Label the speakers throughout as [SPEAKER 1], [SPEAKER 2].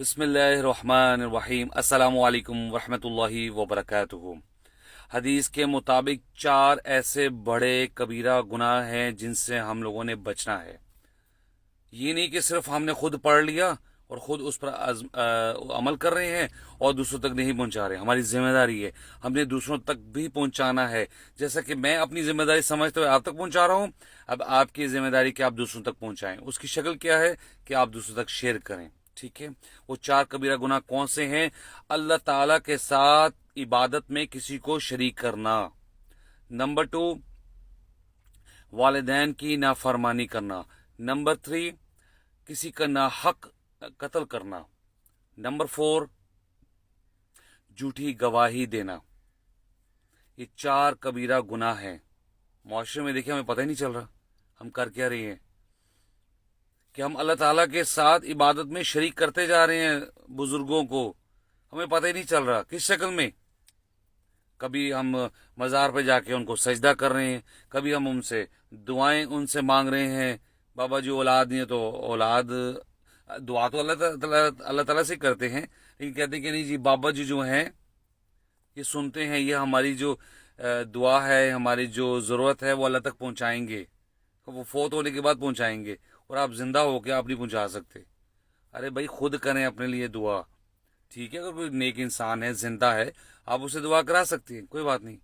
[SPEAKER 1] बिस्मिल्लाहिर्रहमानिर्रहीम। अस्सलाम वालेकुम वरहमतुल्लाहि वबरकातुहू। हदीस के मुताबिक 4 ऐसे बड़े कबीरा गुनाह हैं जिनसे हम लोगों ने बचना है। ये नहीं कि सिर्फ हमने खुद पढ़ लिया और खुद उस पर अमल कर रहे हैं और दूसरों तक नहीं पहुंचा रहे। हमारी जिम्मेदारी है, हमने दूसरों तक भी पहुंचाना है। जैसा कि मैं अपनी जिम्मेदारी समझते हुए आप तक पहुंचा रहा हूं, अब आपकी जिम्मेदारी कि आप दूसरों तक पहुंचाएं। उसकी शक्ल क्या है कि आप दूसरों तक शेयर करें। ठीक है, वो 4 कबीरा गुनाह कौन से हैं? अल्लाह ताला के साथ इबादत में किसी को शरीक करना। नंबर 2, वालिदैन की नाफरमानी करना। नंबर 3, किसी का नाहक कत्ल करना। नंबर 4, झूठी गवाही देना। ये 4 कबीरा गुनाह हैं। मुआशरे में देखिए, हमें पता ही नहीं चल रहा हम कर क्या रहे हैं, कि हम अल्लाह ताला के साथ इबादत में शरीक करते जा रहे हैं बुजुर्गों को। हमें पता ही नहीं चल रहा किस शक्ल में। कभी हम मज़ार पे जाके उनको सजदा कर रहे हैं, कभी हम उनसे दुआएं उनसे मांग रहे हैं। बाबा जी औलाद नहीं है तो औलाद, दुआ तो अल्लाह ताला से करते हैं, लेकिन कहते हैं कि नहीं जी, बाबा जी जो हैं ये सुनते हैं, ये हमारी जो दुआ है, हमारी जो ज़रूरत है वो अल्लाह तक पहुंचाएंगे। वो फोत होने के बाद पहुंचाएंगे और आप जिंदा होके आप नहीं पहुंचा सकते। अरे भाई, खुद करें अपने लिए दुआ। ठीक है, अगर कोई नेक इंसान है, जिंदा है, आप उसे दुआ करा सकती हैं, कोई बात नहीं।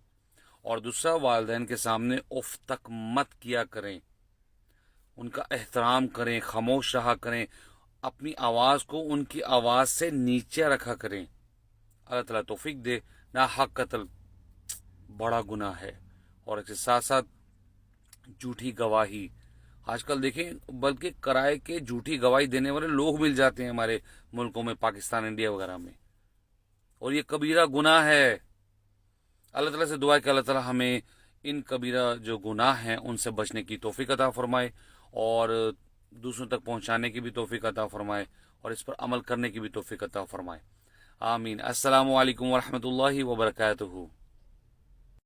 [SPEAKER 1] और दूसरा, वालिदैन के सामने उफ तक मत किया करें, उनका एहतराम करें, खामोश रहा करें, अपनी आवाज़ को उनकी आवाज़ से नीचे रखा करें। अल्लाह ताला तौफीक दे। ना हक कत्ल बड़ा गुनाह है, और इसके साथ साथ झूठी गवाही। आजकल देखें, बल्कि किराए के झूठी गवाही देने वाले लोग मिल जाते हैं हमारे मुल्कों में, पाकिस्तान, इंडिया वगैरह में, और ये कबीरा गुनाह है। अल्लाह ताला से दुआ है कि अल्लाह ताला हमें इन कबीरा जो गुनाह हैं उनसे बचने की तौफीक अता फरमाए, और दूसरों तक पहुंचाने की भी तौफीक अता फरमाए, और इस पर अमल करने की भी तौफीक अता फरमाए। आमीन। अस्सलामु अलैकुम वरहमतुल्लाहि वबरकातुहू।